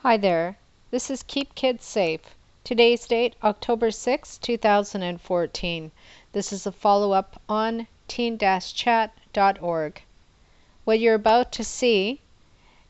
Hi there, this is Keep Kids Safe. Today's date, October 6, 2014. This is a follow-up on teen-chat.org. What you're about to see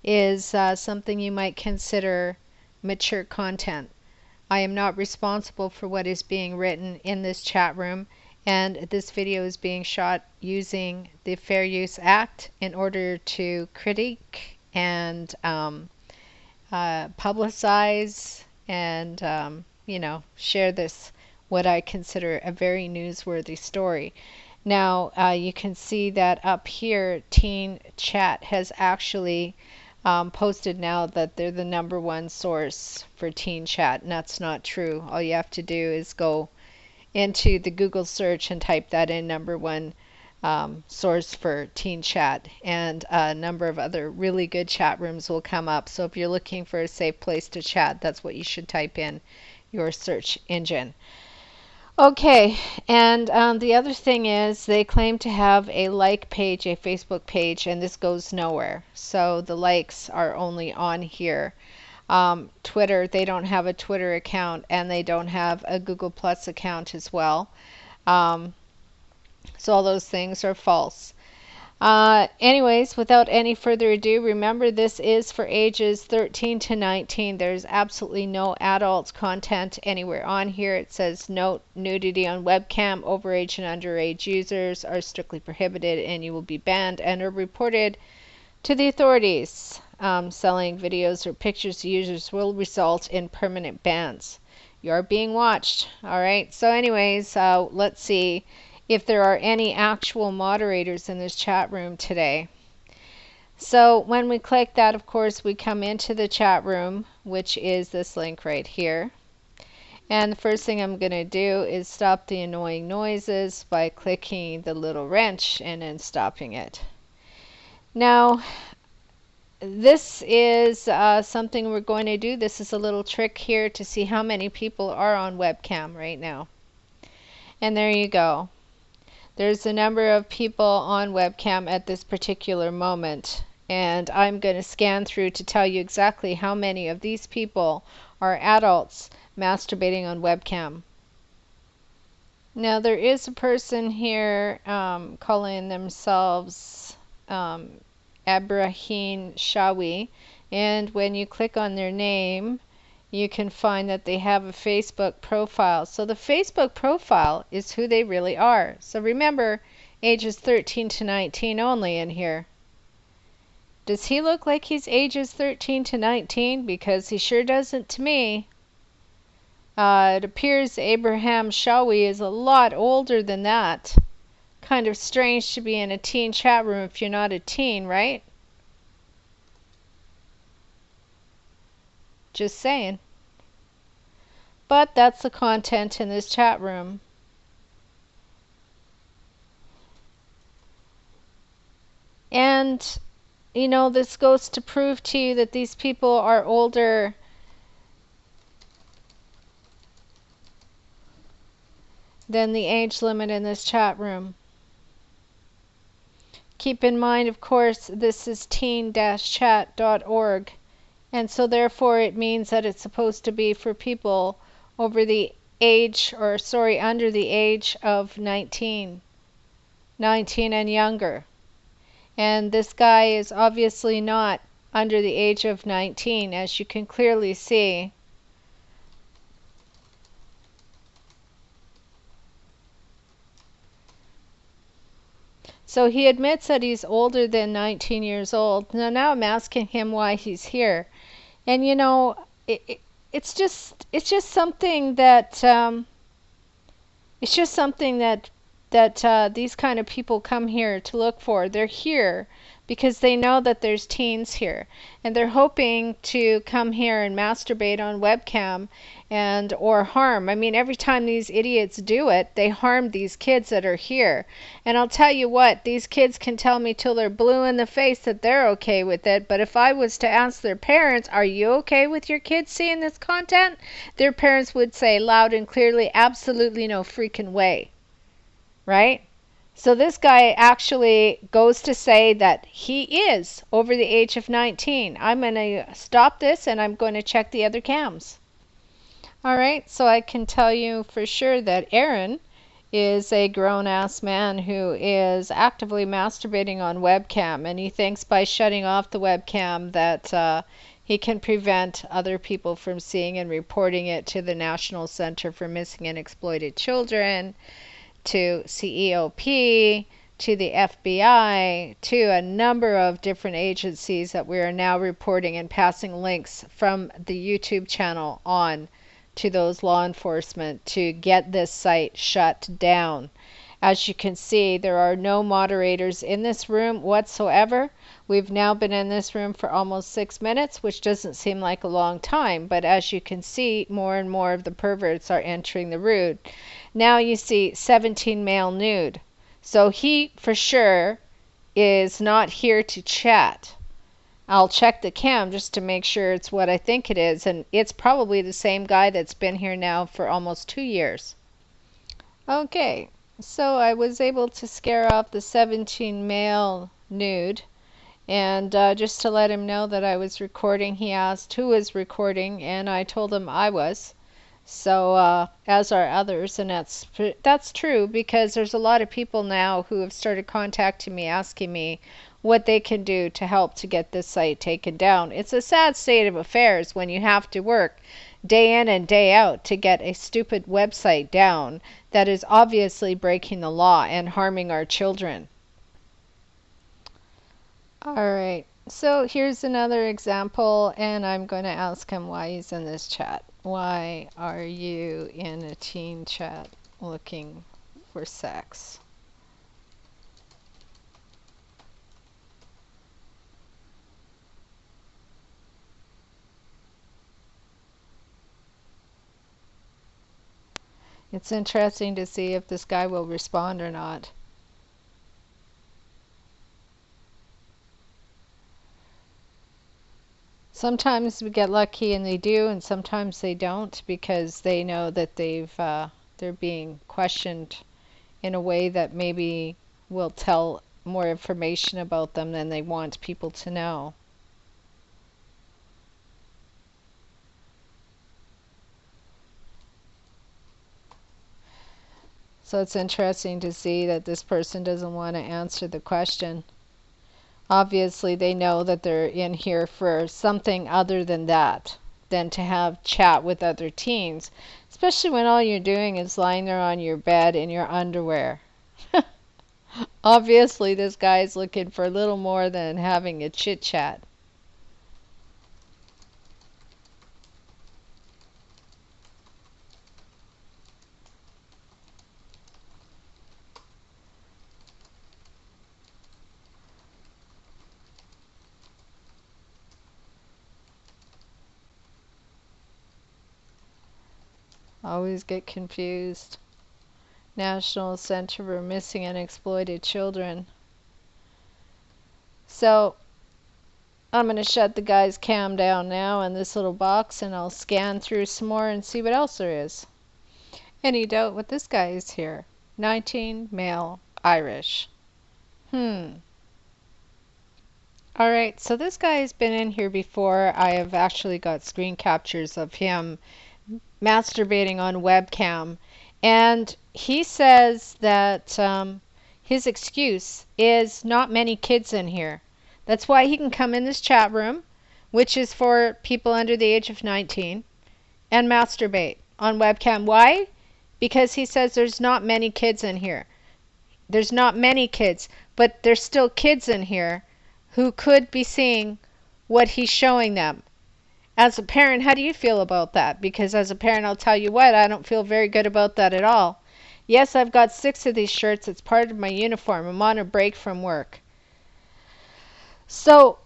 is something you might consider mature content. I am not responsible for what is being written in this chat room, and this video is being shot using the Fair Use Act in order to critique and publicize and share this, what I consider a very newsworthy story. Now you can see that up here Teen Chat has actually posted now that they're the #1 source for Teen Chat, and that's not true. All you have to do is go into the Google search and type that in, #1 source for Teen Chat, and a number of other really good chat rooms will come up. So if you're looking for a safe place to chat, that's what you should type in your search engine. Okay, and the other thing is they claim to have a like page, a Facebook page, and this goes nowhere. So the likes are only on here. Twitter, they don't have a Twitter account, and they don't have a Google Plus account as well. So all those things are false. Anyways, without any further ado, remember this is for ages 13 to 19. There's absolutely no adult content anywhere on here. It says note, nudity on webcam, overage and underage users are strictly prohibited and you will be banned and are reported to the authorities. Selling videos or pictures to users will result in permanent bans. You are being watched. Alright, so anyways, let's see if there are any actual moderators in this chat room today. So when we click that, of course, we come into the chat room, which is this link right here. And the first thing I'm going to do is stop the annoying noises by clicking the little wrench and then stopping it. Now, this is something we're going to do. This is a little trick here to see how many people are on webcam right now. And there you go. There's a number of people on webcam at this particular moment, and I'm going to scan through to tell you exactly how many of these people are adults masturbating on webcam. Now there is a person here calling themselves Abraham Shawi, and when you click on their name you can find that they have a Facebook profile. So the Facebook profile is who they really are. So remember, ages 13 to 19 only in here. Does he look like he's ages 13 to 19? Because he sure doesn't to me. It appears Abraham Shawi is a lot older than that. Kind of strange to be in a teen chat room if you're not a teen, right? Just saying. But that's the content in this chat room. And, you know, this goes to prove to you that these people are older than the age limit in this chat room. Keep in mind, of course, this is teen-chat.org. And so therefore it means that it's supposed to be for people over the age, or sorry, under the age of 19 and younger. And this guy is obviously not under the age of 19, as you can clearly see. So he admits that he's older than 19 years old. Now I'm asking him why he's here. And you know, it's just something that these kind of people come here to look for. They're here because they know that there's teens here, and they're hoping to come here and masturbate on webcam and or harm. I mean, every time these idiots do it, they harm these kids that are here. And I'll tell you what, these kids can tell me till they're blue in the face that they're okay with it, but if I was to ask their parents, are you okay with your kids seeing this content? Their parents would say loud and clearly, absolutely no freaking way. Right? So this guy actually goes to say that he is over the age of 19. I'm going to stop this and I'm going to check the other cams. All right, so I can tell you for sure that Aaron is a grown-ass man who is actively masturbating on webcam, and he thinks by shutting off the webcam that he can prevent other people from seeing and reporting it to the National Center for Missing and Exploited Children, to CEOP, to the FBI, to a number of different agencies that we are now reporting and passing links from the YouTube channel on to those law enforcement to get this site shut down. As you can see, there are no moderators in this room whatsoever. We've now been in this room for almost 6 minutes, which doesn't seem like a long time, but as you can see, more and more of the perverts are entering the room. Now you see 17 male nude. So he for sure is not here to chat. I'll check the cam just to make sure it's what I think it is, and it's probably the same guy that's been here now for almost 2 years. Okay, so I was able to scare off the 17 male nude, and just to let him know that I was recording, he asked who was recording, and I told him I was. So as are others, and that's true because there's a lot of people now who have started contacting me asking me what they can do to help to get this site taken down. It's a sad state of affairs when you have to work day in and day out to get a stupid website down that is obviously breaking the law and harming our children. All right, so here's another example, and I'm going to ask him why he's in this chat. Why are you in a teen chat looking for sex? It's interesting to see if this guy will respond or not. Sometimes we get lucky and they do, and sometimes they don't because they know that they're being questioned in a way that maybe will tell more information about them than they want people to know. So it's interesting to see that this person doesn't want to answer the question. Obviously, they know that they're in here for something other than that, than to have chat with other teens, especially when all you're doing is lying there on your bed in your underwear. Obviously, this guy's looking for a little more than having a chit chat. Always get confused. National Center for Missing and Exploited Children. So I'm going to shut the guy's cam down now in this little box, and I'll scan through some more and see what else there is. Any doubt what this guy is here? 19, male, Irish. Alright, so this guy has been in here before. I have actually got screen captures of him masturbating on webcam, and he says that his excuse is not many kids in here. That's why he can come in this chat room, which is for people under the age of 19, and masturbate on webcam. Why? Because he says there's not many kids in here. There's not many kids, but there's still kids in here who could be seeing what he's showing them. As a parent, how do you feel about that? Because as a parent, I'll tell you what, I don't feel very good about that at all. Yes, I've got 6 of these shirts. It's part of my uniform. I'm on a break from work. So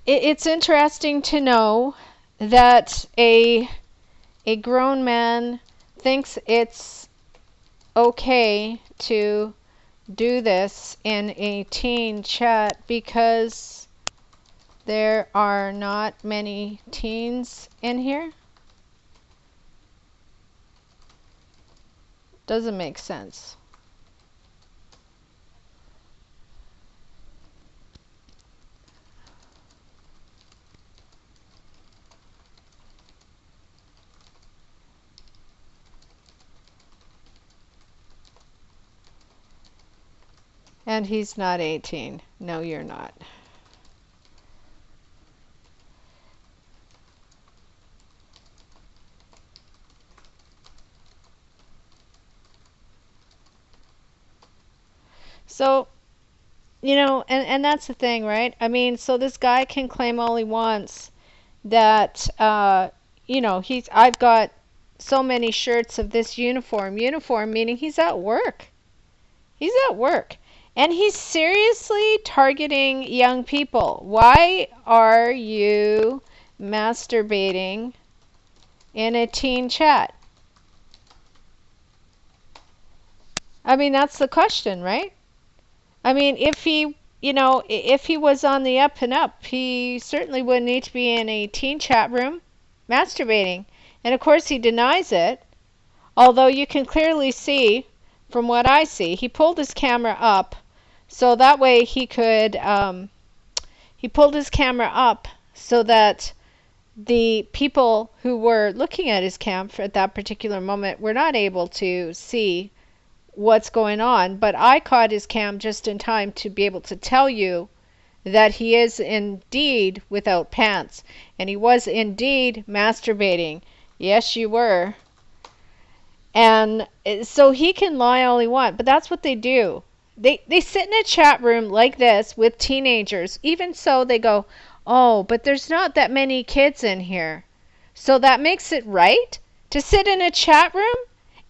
it's interesting to know that a grown man thinks it's okay to do this in a teen chat because there are not many teens in here. Doesn't make sense. And he's not 18. No, you're not. So, and that's the thing, right? I mean, so this guy can claim all he wants that, I've got so many shirts of this uniform. Uniform meaning he's at work. He's at work. And he's seriously targeting young people. Why are you masturbating in a teen chat? I mean, that's the question, right? I mean, if he was on the up and up, he certainly wouldn't need to be in a teen chat room masturbating. And of course, he denies it. Although you can clearly see, from what I see, he pulled his camera up so that way he could, he pulled his camera up so that the people who were looking at his cam at that particular moment were not able to see what's going on. But I caught his cam just in time to be able to tell you that he is indeed without pants. And he was indeed masturbating. Yes, you were. And so he can lie all he wants, but that's what they do. They sit in a chat room like this with teenagers. Even so, they go, oh, but there's not that many kids in here. So that makes it right to sit in a chat room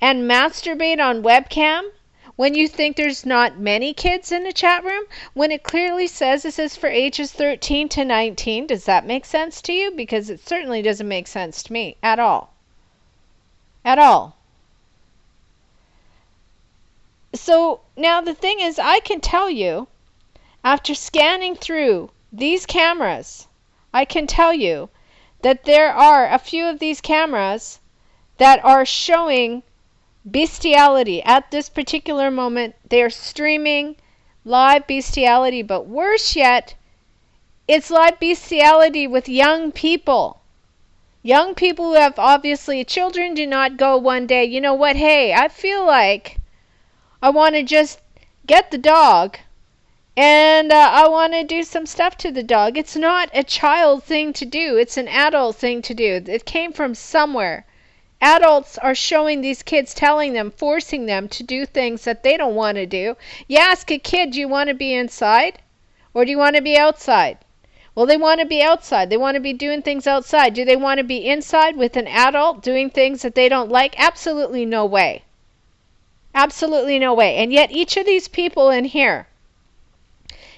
and masturbate on webcam when you think there's not many kids in a chat room, when it clearly says this is for ages 13 to 19. Does that make sense to you? Because it certainly doesn't make sense to me at all. At all. So now the thing is, I can tell you, after scanning through these cameras, I can tell you that there are a few of these cameras that are showing bestiality at this particular moment. They are streaming live bestiality, but worse yet, it's live bestiality with young people. Young people who have obviously, children do not go one day, you know what, hey, I feel like I want to just get the dog and I want to do some stuff to the dog. It's not a child thing to do. It's an adult thing to do. It came from somewhere. Adults are showing these kids, telling them, forcing them to do things that they don't want to do. You ask a kid, do you want to be inside or do you want to be outside? Well, they want to be outside. They want to be doing things outside. Do they want to be inside with an adult doing things that they don't like? Absolutely no way. Absolutely no way. And yet each of these people in here,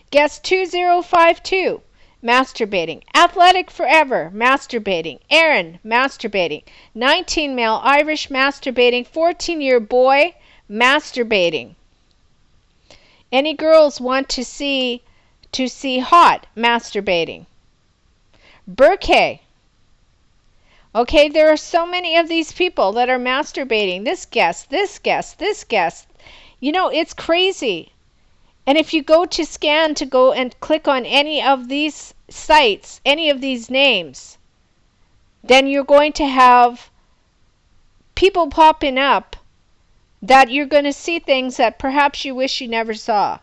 guest 2052, masturbating. Athletic Forever, masturbating. Aaron, masturbating. 19 male Irish, masturbating. 14-year boy, masturbating. Any girls want to see hot, masturbating. Burke. Okay, there are so many of these people that are masturbating. This guest, this guest, this guest. You know, it's crazy. And if you go to scan to go and click on any of these sites, any of these names, then you're going to have people popping up that you're going to see things that perhaps you wish you never saw.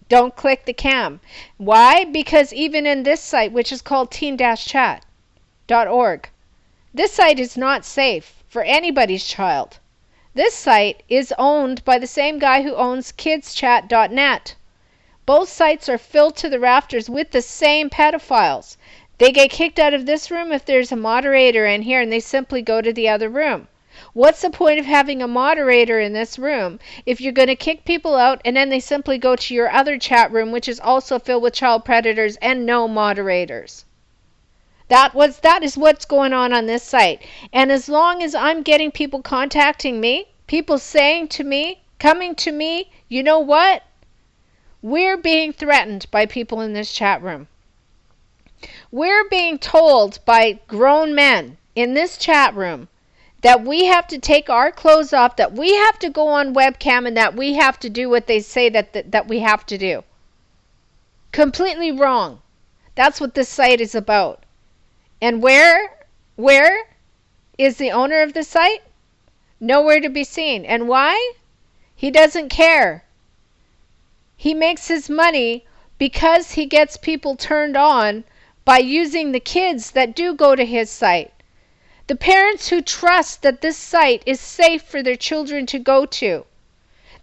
Don't click the cam. Why? Because even in this site, which is called teen-chat.org, this site is not safe for anybody's child. This site is owned by the same guy who owns kidschat.net. Both sites are filled to the rafters with the same pedophiles. They get kicked out of this room if there's a moderator in here and they simply go to the other room. What's the point of having a moderator in this room if you're going to kick people out and then they simply go to your other chat room, which is also filled with child predators and no moderators? That is what's going on this site. And as long as I'm getting people contacting me, people saying to me, coming to me, you know what? We're being threatened by people in this chat room. We're being told by grown men in this chat room that we have to take our clothes off, that we have to go on webcam, and that we have to do what they say that we have to do. Completely wrong. That's what this site is about. And where is the owner of the site? Nowhere to be seen. And why? He doesn't care. He makes his money because he gets people turned on by using the kids that do go to his site. The parents who trust that this site is safe for their children to go to.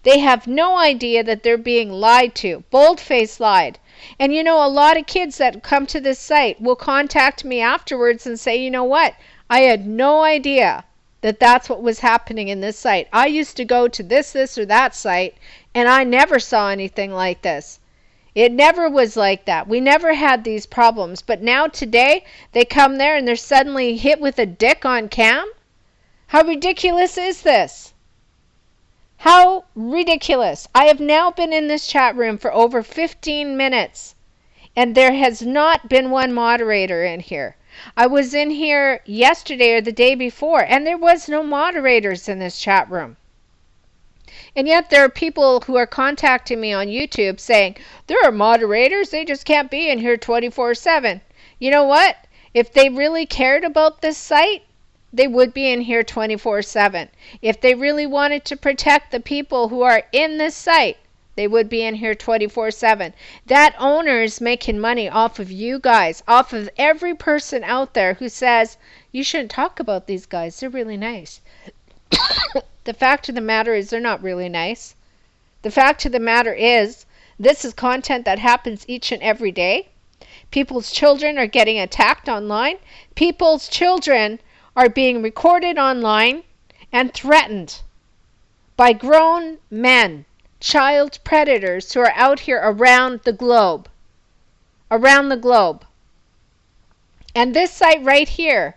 They have no idea that they're being lied to, bold-faced lied. And you know, a lot of kids that come to this site will contact me afterwards and say, you know what, I had no idea that that's what was happening in this site. I used to go to this or that site, and I never saw anything like this. It never was like that. We never had these problems. But now today, they come there and they're suddenly hit with a dick on cam? How ridiculous is this? How ridiculous. I have now been in this chat room for over 15 minutes, and there has not been one moderator in here. I was in here yesterday or the day before, and there was no moderators in this chat room. And yet there are people who are contacting me on YouTube saying, there are moderators, they just can't be in here 24/7. You know what? If they really cared about this site, they would be in here 24/7. If they really wanted to protect the people who are in this site, they would be in here 24/7. That owner's making money off of you guys, off of every person out there who says, you shouldn't talk about these guys, they're really nice. The fact of the matter is they're not really nice. The fact of the matter is this is content that happens each and every day. People's children are getting attacked online. People's children are being recorded online and threatened by grown men, child predators who are out here around the globe. Around the globe. And this site right here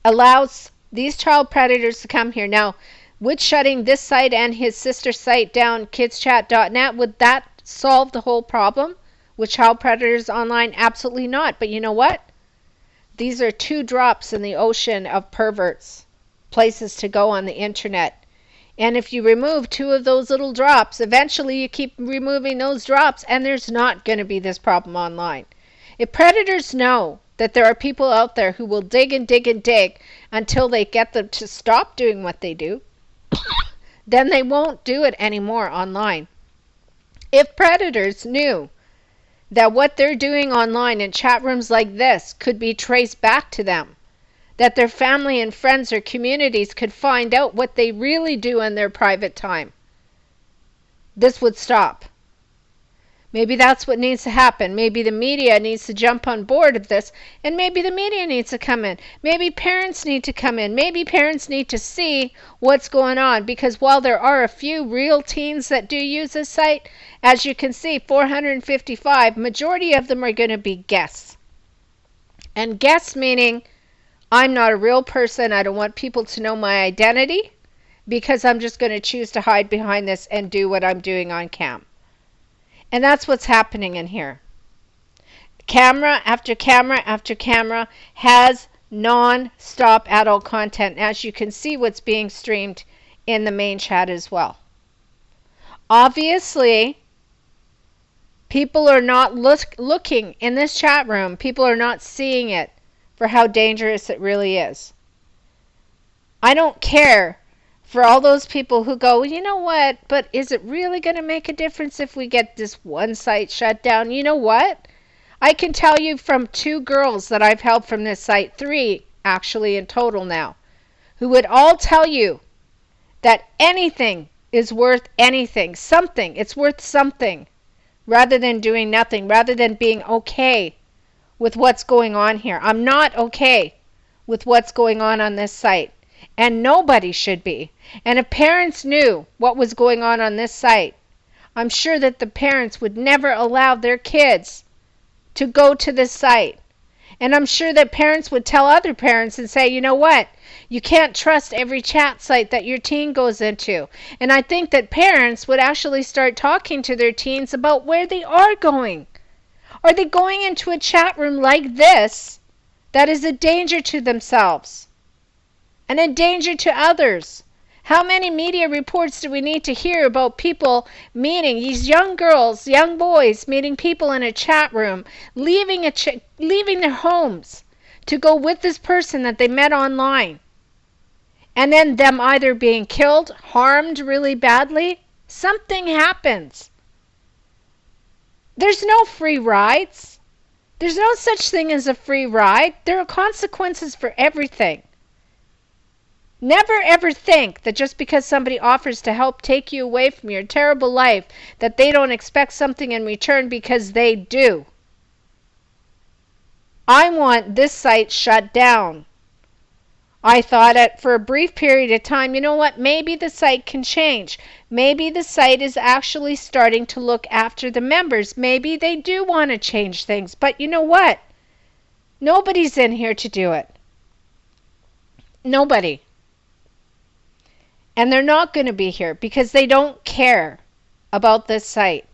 allows these child predators to come here. Now, would shutting this site and his sister site down, kidschat.net, would that solve the whole problem with child predators online? Absolutely not. But you know what? These are 2 drops in the ocean of perverts, places to go on the internet. And if you remove 2 of those little drops, eventually you keep removing those drops and there's not going to be this problem online. If predators know that there are people out there who will dig and dig and dig until they get them to stop doing what they do, then they won't do it anymore online. If predators knew that what they're doing online in chat rooms like this could be traced back to them, that their family and friends or communities could find out what they really do in their private time, this would stop. Maybe that's what needs to happen. Maybe the media needs to jump on board of this, and maybe the media needs to come in. Maybe parents need to come in. Maybe parents need to see what's going on, because while there are a few real teens that do use this site, as you can see, 455, majority of them are going to be guests. And guests meaning, I'm not a real person. I don't want people to know my identity, because I'm just going to choose to hide behind this and do what I'm doing on cam. And that's what's happening in here. Camera after camera after camera has non-stop adult content. As you can see, what's being streamed in the main chat as well. Obviously, people are not looking in this chat room. People are not seeing it for how dangerous it really is. I don't care for all those people who go, you know what, but is it really going to make a difference if we get this one site shut down? You know what? I can tell you from 2 girls that I've helped from this site, 3 actually in total now, who would all tell you that anything is worth anything, something, it's worth something, rather than doing nothing, rather than being okay with what's going on here. I'm not okay with what's going on this site. And nobody should be. And if parents knew what was going on this site, I'm sure that the parents would never allow their kids to go to this site. And I'm sure that parents would tell other parents and say, you know what, you can't trust every chat site that your teen goes into. And I think that parents would actually start talking to their teens about where they are going. Are they going into a chat room like this that is a danger to themselves and a danger to others? How many media reports do we need to hear about people meeting, these young girls, young boys, meeting people in a chat room, leaving their homes to go with this person that they met online, and then them either being killed, harmed really badly? Something happens. There's no free rides. There's no such thing as a free ride. There are consequences for everything. Never ever think that just because somebody offers to help take you away from your terrible life, that they don't expect something in return, because they do. I want this site shut down. I thought for a brief period of time, you know what, maybe the site can change. Maybe the site is actually starting to look after the members. Maybe they do want to change things. But you know what? Nobody's in here to do it. Nobody. And they're not going to be here because they don't care about this site.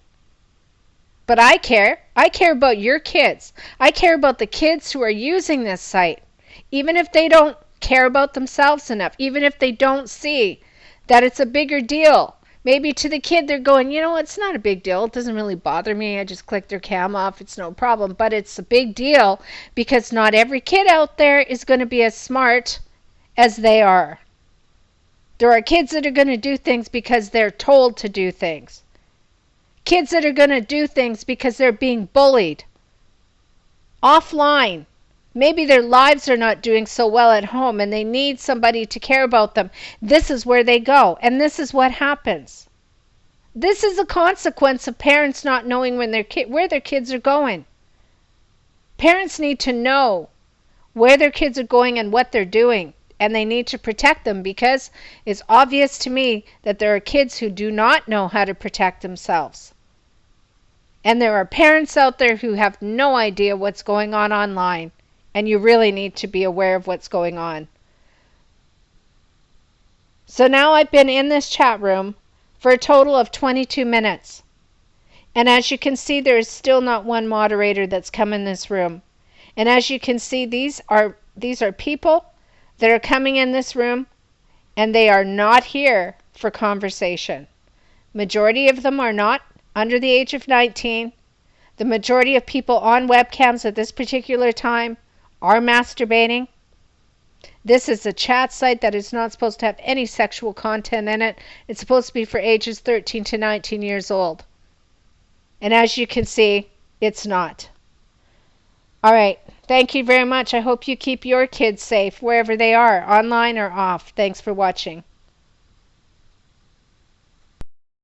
But I care. I care about your kids. I care about the kids who are using this site. Even if they don't care about themselves enough, even if they don't see that it's a bigger deal. Maybe to the kid they're going, you know, it's not a big deal. It doesn't really bother me. I just click their cam off. It's no problem. But it's a big deal because not every kid out there is going to be as smart as they are. There are kids that are going to do things because they're told to do things. Kids that are going to do things because they're being bullied. Offline. Maybe their lives are not doing so well at home and they need somebody to care about them. This is where they go, and this is what happens. This is a consequence of parents not knowing where their kids are going. Parents need to know where their kids are going and what they're doing, and they need to protect them, because it's obvious to me that there are kids who do not know how to protect themselves. And there are parents out there who have no idea what's going on online. And you really need to be aware of what's going on. So now I've been in this chat room for a total of 22 minutes. And as you can see, there is still not one moderator that's come in this room. And as you can see, these are people that are coming in this room, and they are not here for conversation. Majority of them are not under the age of 19. The majority of people on webcams at this particular time are masturbating. This is a chat site that is not supposed to have any sexual content in it. It's supposed to be for ages 13 to 19 years old. And as you can see, it's not. All right. Thank you very much. I hope you keep your kids safe wherever they are, online or off. Thanks for watching.